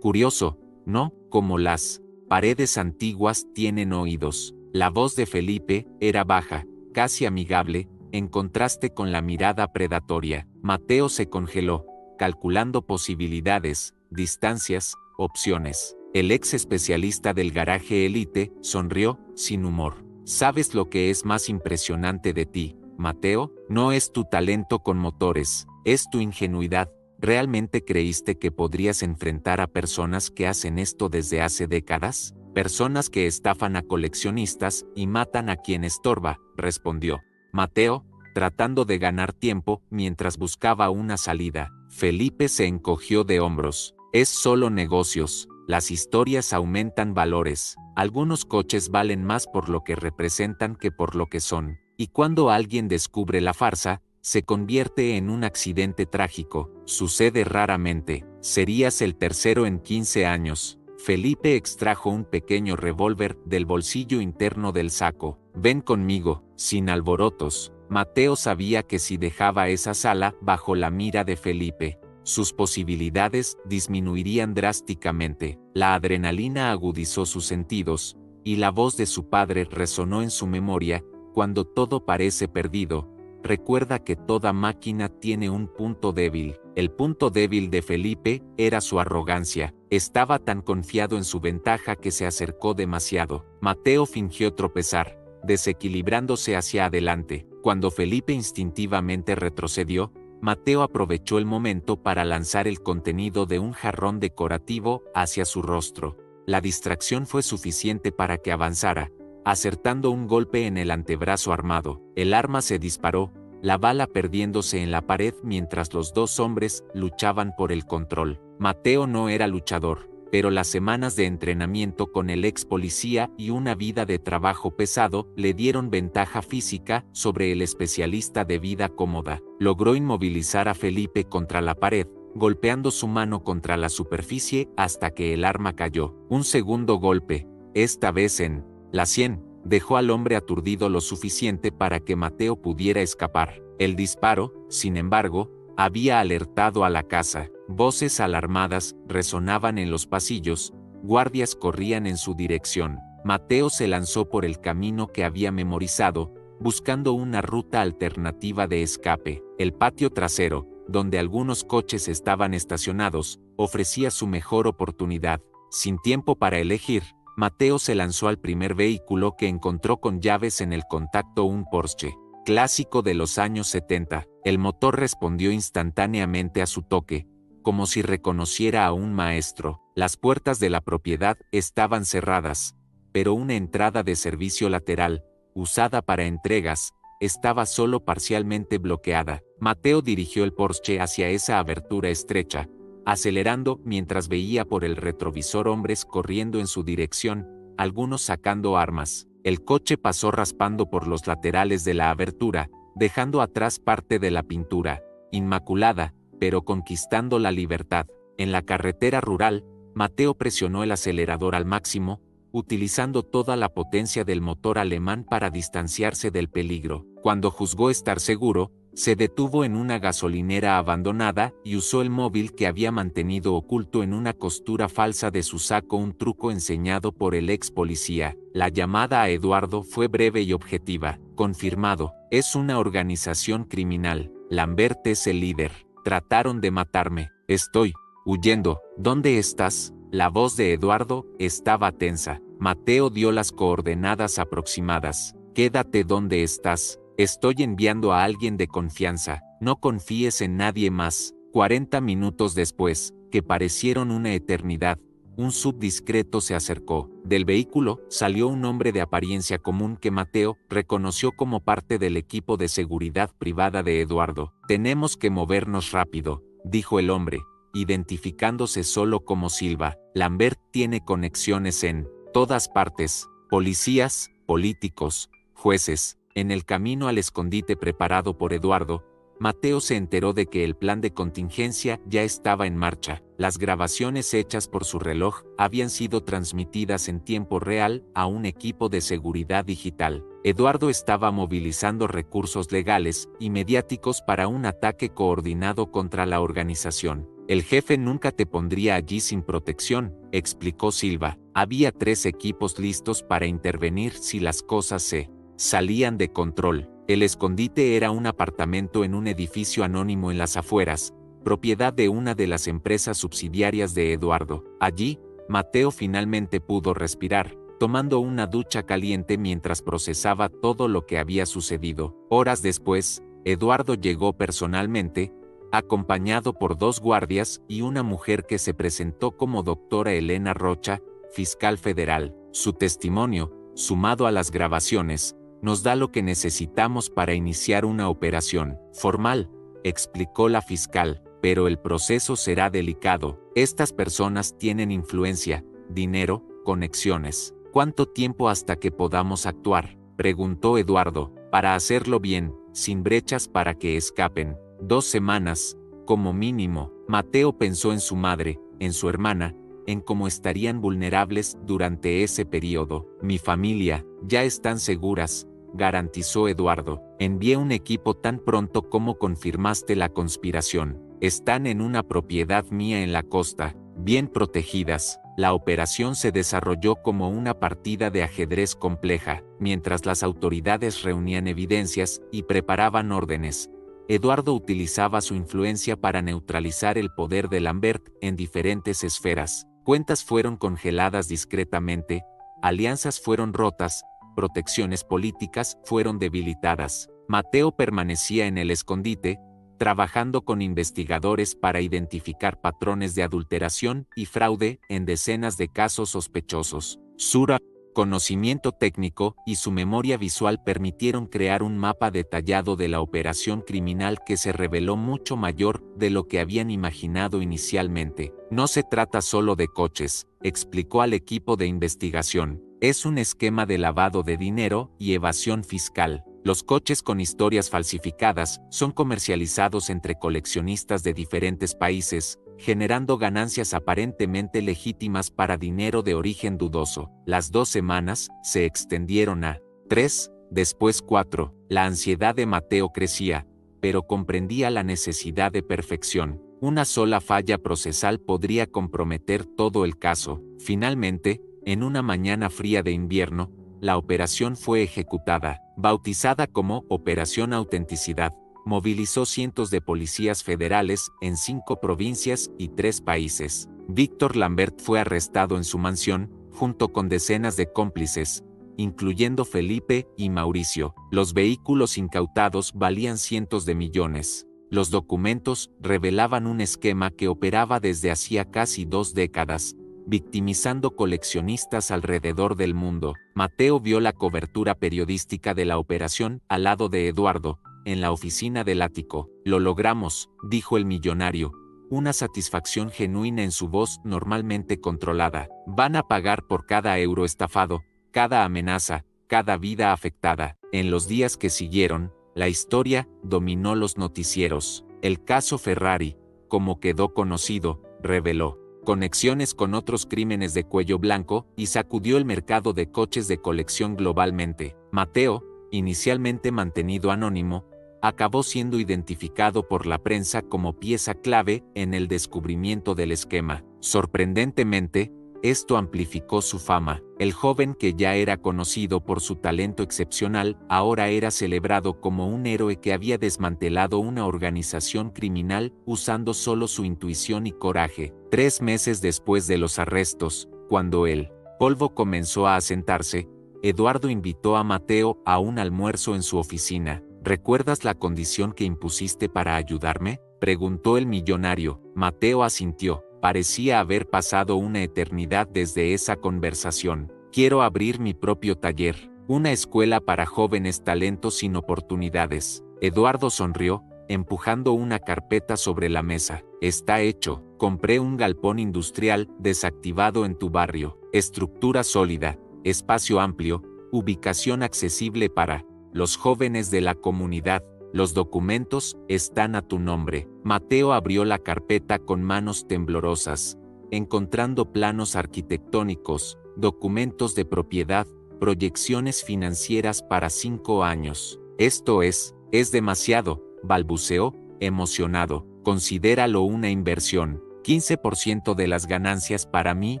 Curioso, ¿no? Como las paredes antiguas tienen oídos. La voz de Felipe era baja, casi amigable, en contraste con la mirada predatoria. Mateo se congeló, calculando posibilidades, distancias, opciones. El ex especialista del garaje Elite sonrió, sin humor. ¿Sabes lo que es más impresionante de ti, Mateo? No es tu talento con motores, es tu ingenuidad. ¿Realmente creíste que podrías enfrentar a personas que hacen esto desde hace décadas? Personas que estafan a coleccionistas y matan a quien estorba, respondió Mateo, tratando de ganar tiempo mientras buscaba una salida. Felipe se encogió de hombros. Es solo negocios. Las historias aumentan valores. Algunos coches valen más por lo que representan que por lo que son. Y cuando alguien descubre la farsa, se convierte en un accidente trágico. Sucede raramente. Serías el tercero en 15 años. Felipe extrajo un pequeño revólver del bolsillo interno del saco. Ven conmigo, sin alborotos. Mateo sabía que si dejaba esa sala bajo la mira de Felipe, sus posibilidades disminuirían drásticamente. La adrenalina agudizó sus sentidos, y la voz de su padre resonó en su memoria. Cuando todo parece perdido, recuerda que toda máquina tiene un punto débil. El punto débil de Felipe era su arrogancia. Estaba tan confiado en su ventaja que se acercó demasiado. Mateo fingió tropezar, desequilibrándose hacia adelante. Cuando Felipe instintivamente retrocedió, Mateo aprovechó el momento para lanzar el contenido de un jarrón decorativo hacia su rostro. La distracción fue suficiente para que avanzara, acertando un golpe en el antebrazo armado. El arma se disparó, la bala perdiéndose en la pared mientras los dos hombres luchaban por el control. Mateo no era luchador, pero las semanas de entrenamiento con el ex policía y una vida de trabajo pesado le dieron ventaja física sobre el especialista de vida cómoda. Logró inmovilizar a Felipe contra la pared, golpeando su mano contra la superficie hasta que el arma cayó. Un segundo golpe, esta vez en la sien, dejó al hombre aturdido lo suficiente para que Mateo pudiera escapar. El disparo, sin embargo, había alertado a la casa. Voces alarmadas resonaban en los pasillos, guardias corrían en su dirección. Mateo se lanzó por el camino que había memorizado, buscando una ruta alternativa de escape. El patio trasero, donde algunos coches estaban estacionados, ofrecía su mejor oportunidad. Sin tiempo para elegir, Mateo se lanzó al primer vehículo que encontró con llaves en el contacto, un Porsche clásico de los años 70. El motor respondió instantáneamente a su toque, como si reconociera a un maestro. Las puertas de la propiedad estaban cerradas, pero una entrada de servicio lateral, usada para entregas, estaba solo parcialmente bloqueada. Mateo dirigió el Porsche hacia esa abertura estrecha, acelerando mientras veía por el retrovisor hombres corriendo en su dirección, algunos sacando armas. El coche pasó raspando por los laterales de la abertura, dejando atrás parte de la pintura, inmaculada, pero conquistando la libertad. En la carretera rural, Mateo presionó el acelerador al máximo, utilizando toda la potencia del motor alemán para distanciarse del peligro. Cuando juzgó estar seguro, se detuvo en una gasolinera abandonada y usó el móvil que había mantenido oculto en una costura falsa de su saco, un truco enseñado por el ex policía. La llamada a Eduardo fue breve y objetiva. Confirmado, es una organización criminal. Lambert es el líder. Trataron de matarme. Estoy huyendo. ¿Dónde estás? La voz de Eduardo estaba tensa. Mateo dio las coordenadas aproximadas. Quédate donde estás. Estoy enviando a alguien de confianza. No confíes en nadie más. 40 minutos después, que parecieron una eternidad, un sub discreto se acercó. Del vehículo salió un hombre de apariencia común que Mateo reconoció como parte del equipo de seguridad privada de Eduardo. Tenemos que movernos rápido, dijo el hombre, identificándose solo como Silva. Lambert tiene conexiones en todas partes: policías, políticos, Jueces. En el camino al escondite preparado por Eduardo, Mateo se enteró de que el plan de contingencia ya estaba en marcha. Las grabaciones hechas por su reloj habían sido transmitidas en tiempo real a un equipo de seguridad digital. Eduardo estaba movilizando recursos legales y mediáticos para un ataque coordinado contra la organización. El jefe nunca te pondría allí sin protección, explicó Silva. Había 3 equipos listos para intervenir si las cosas se salían de control. El escondite era un apartamento en un edificio anónimo en las afueras, propiedad de una de las empresas subsidiarias de Eduardo. Allí, Mateo finalmente pudo respirar, tomando una ducha caliente mientras procesaba todo lo que había sucedido. Horas después, Eduardo llegó personalmente, acompañado por 2 guardias y una mujer que se presentó como doctora Elena Rocha, fiscal federal. Su testimonio, sumado a las grabaciones, nos da lo que necesitamos para iniciar una operación formal, explicó la fiscal, pero el proceso será delicado. Estas personas tienen influencia, dinero, conexiones. ¿Cuánto tiempo hasta que podamos actuar?, preguntó Eduardo. Para hacerlo bien, sin brechas para que escapen. 2 semanas, como mínimo. Mateo pensó en su madre, en su hermana, en cómo estarían vulnerables durante ese periodo. Mi familia, ya están seguras, garantizó Eduardo. Envié un equipo tan pronto como confirmaste la conspiración. Están en una propiedad mía en la costa, bien protegidas. La operación se desarrolló como una partida de ajedrez compleja, mientras las autoridades reunían evidencias y preparaban órdenes. Eduardo utilizaba su influencia para neutralizar el poder de Lambert en diferentes esferas. Cuentas fueron congeladas discretamente, alianzas fueron rotas, protecciones políticas fueron debilitadas. Mateo permanecía en el escondite, trabajando con investigadores para identificar patrones de adulteración y fraude en decenas de casos sospechosos. Su conocimiento técnico y su memoria visual permitieron crear un mapa detallado de la operación criminal que se reveló mucho mayor de lo que habían imaginado inicialmente. No se trata solo de coches, explicó al equipo de investigación. Es un esquema de lavado de dinero y evasión fiscal. Los coches con historias falsificadas son comercializados entre coleccionistas de diferentes países, generando ganancias aparentemente legítimas para dinero de origen dudoso. Las 2 semanas se extendieron a 3, después 4. La ansiedad de Mateo crecía, pero comprendía la necesidad de perfección. Una sola falla procesal podría comprometer todo el caso. Finalmente, en una mañana fría de invierno, la operación fue ejecutada, bautizada como Operación Autenticidad. Movilizó cientos de policías federales en 5 provincias y 3 países. Víctor Lambert fue arrestado en su mansión, junto con decenas de cómplices, incluyendo Felipe y Mauricio. Los vehículos incautados valían cientos de millones. Los documentos revelaban un esquema que operaba desde hacía casi 2 décadas, victimizando coleccionistas alrededor del mundo. Mateo vio la cobertura periodística de la operación al lado de Eduardo, en la oficina del ático. Lo logramos, dijo el millonario, una satisfacción genuina en su voz normalmente controlada. Van a pagar por cada euro estafado, cada amenaza, cada vida afectada. En los días que siguieron, la historia dominó los noticieros. El caso Ferrari, como quedó conocido, reveló conexiones con otros crímenes de cuello blanco y sacudió el mercado de coches de colección globalmente. Mateo, inicialmente mantenido anónimo, acabó siendo identificado por la prensa como pieza clave en el descubrimiento del esquema. Sorprendentemente, esto amplificó su fama. El joven que ya era conocido por su talento excepcional, ahora era celebrado como un héroe que había desmantelado una organización criminal usando solo su intuición y coraje. 3 meses después de los arrestos, cuando el polvo comenzó a asentarse, Eduardo invitó a Mateo a un almuerzo en su oficina. ¿Recuerdas la condición que impusiste para ayudarme?, preguntó el millonario. Mateo asintió. Parecía haber pasado una eternidad desde esa conversación. Quiero abrir mi propio taller, una escuela para jóvenes talentos sin oportunidades. Eduardo sonrió, empujando una carpeta sobre la mesa. Está hecho. Compré un galpón industrial desactivado en tu barrio. Estructura sólida, espacio amplio, Ubicación accesible para los jóvenes de la comunidad. Los documentos están a tu nombre. Mateo abrió la carpeta con manos temblorosas, encontrando planos arquitectónicos, documentos de propiedad, proyecciones financieras para 5 años. Esto es demasiado, balbuceó, emocionado. Considéralo una inversión. 15% de las ganancias para mí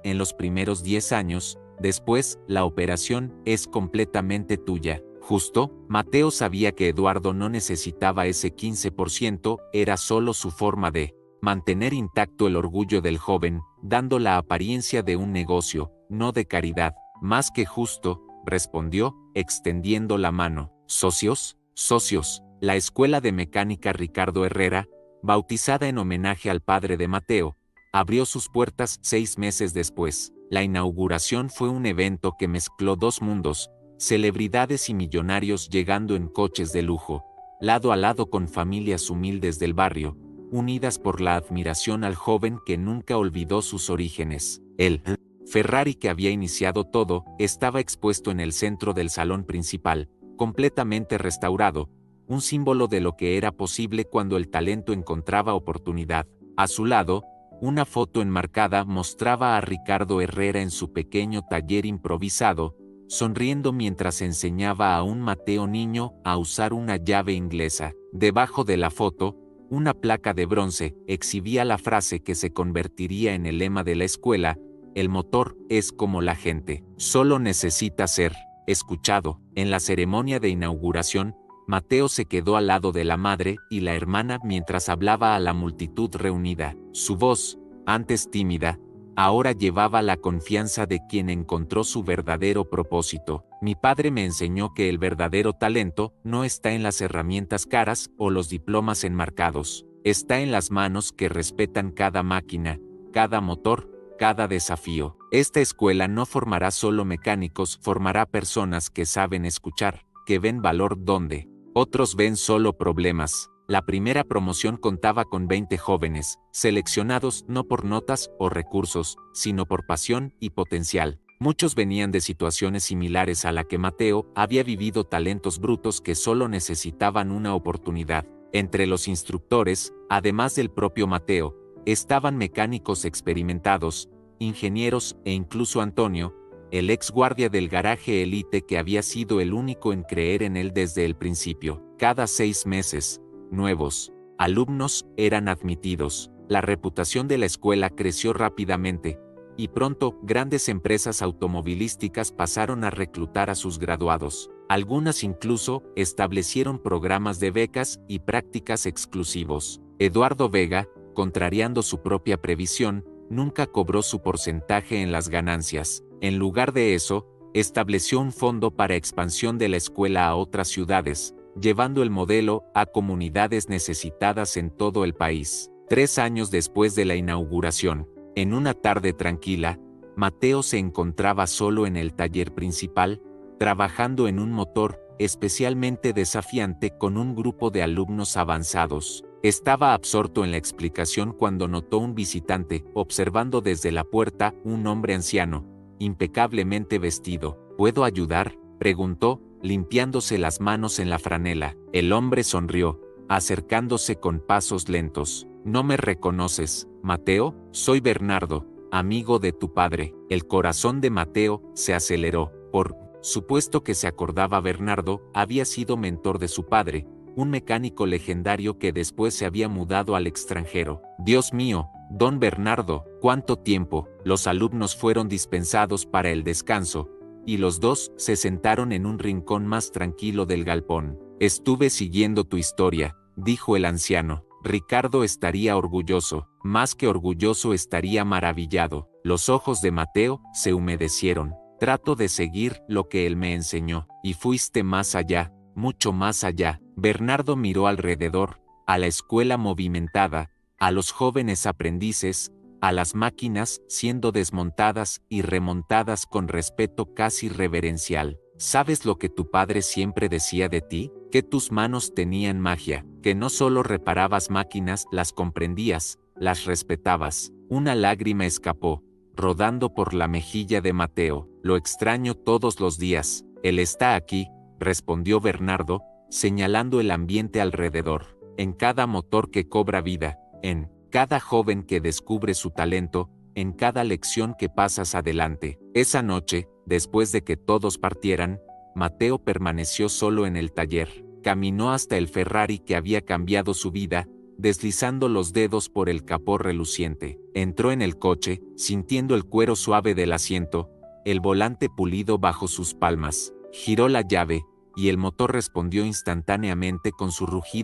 en los primeros 10 años, después, la operación es completamente tuya. Justo, Mateo sabía que Eduardo no necesitaba ese 15%, era solo su forma de mantener intacto el orgullo del joven, dando la apariencia de un negocio, no de caridad. Más que justo, respondió, extendiendo la mano. ¿Socios? Socios. La Escuela de Mecánica Ricardo Herrera, bautizada en homenaje al padre de Mateo, abrió sus puertas 6 meses después. La inauguración fue un evento que mezcló dos mundos, celebridades y millonarios llegando en coches de lujo, lado a lado con familias humildes del barrio, unidas por la admiración al joven que nunca olvidó sus orígenes. El Ferrari que había iniciado todo estaba expuesto en el centro del salón principal, completamente restaurado, un símbolo de lo que era posible cuando el talento encontraba oportunidad. A su lado, una foto enmarcada mostraba a Ricardo Herrera en su pequeño taller improvisado, sonriendo mientras enseñaba a un Mateo niño a usar una llave inglesa. Debajo de la foto, una placa de bronce exhibía la frase que se convertiría en el lema de la escuela: el motor es como la gente, solo necesita ser escuchado. En la ceremonia de inauguración, Mateo se quedó al lado de la madre y la hermana mientras hablaba a la multitud reunida. Su voz, antes tímida, ahora llevaba la confianza de quien encontró su verdadero propósito. Mi padre me enseñó que el verdadero talento no está en las herramientas caras o los diplomas enmarcados. Está en las manos que respetan cada máquina, cada motor, cada desafío. Esta escuela no formará solo mecánicos, formará personas que saben escuchar, que ven valor donde otros ven solo problemas. La primera promoción contaba con 20 jóvenes, seleccionados no por notas o recursos, sino por pasión y potencial. Muchos venían de situaciones similares a la que Mateo había vivido, talentos brutos que solo necesitaban una oportunidad. Entre los instructores, además del propio Mateo, estaban mecánicos experimentados, ingenieros e incluso Antonio, el ex guardia del garaje Elite que había sido el único en creer en él desde el principio. Cada 6 meses, nuevos alumnos eran admitidos. La reputación de la escuela creció rápidamente, y pronto grandes empresas automovilísticas pasaron a reclutar a sus graduados. Algunas incluso establecieron programas de becas y prácticas exclusivos. Eduardo Vega, contrariando su propia previsión, nunca cobró su porcentaje en las ganancias. En lugar de eso, estableció un fondo para expansión de la escuela a otras ciudades, llevando el modelo a comunidades necesitadas en todo el país. 3 años después de la inauguración, en una tarde tranquila, Mateo se encontraba solo en el taller principal, trabajando en un motor especialmente desafiante con un grupo de alumnos avanzados. Estaba absorto en la explicación cuando notó un visitante, observando desde la puerta un hombre anciano, impecablemente vestido. ¿Puedo ayudar?, preguntó, limpiándose las manos en la franela. El hombre sonrió, acercándose con pasos lentos. ¿No me reconoces, Mateo? Soy Bernardo, amigo de tu padre. El corazón de Mateo se aceleró. Por supuesto que se acordaba. Bernardo había sido mentor de su padre, un mecánico legendario que después se había mudado al extranjero. Dios mío, don Bernardo, ¿cuánto tiempo? Los alumnos fueron dispensados para el descanso, y los dos se sentaron en un rincón más tranquilo del galpón. Estuve siguiendo tu historia, dijo el anciano. Ricardo estaría orgulloso, más que orgulloso, estaría maravillado. Los ojos de Mateo se humedecieron. Trato de seguir lo que él me enseñó, y fuiste más allá, mucho más allá. Bernardo miró alrededor, a la escuela movimentada, a los jóvenes aprendices, a las máquinas siendo desmontadas y remontadas con respeto casi reverencial. ¿Sabes lo que tu padre siempre decía de ti? Que tus manos tenían magia, que no solo reparabas máquinas, las comprendías, las respetabas. Una lágrima escapó, rodando por la mejilla de Mateo. Lo extraño todos los días. Él está aquí, respondió Bernardo, señalando el ambiente alrededor, en cada motor que cobra vida, en cada joven que descubre su talento, en cada lección que pasas adelante. Esa noche, después de que todos partieran, Mateo permaneció solo en el taller. Caminó hasta el Ferrari que había cambiado su vida, deslizando los dedos por el capó reluciente. Entró en el coche, sintiendo el cuero suave del asiento, el volante pulido bajo sus palmas. Giró la llave, y el motor respondió instantáneamente con su rugido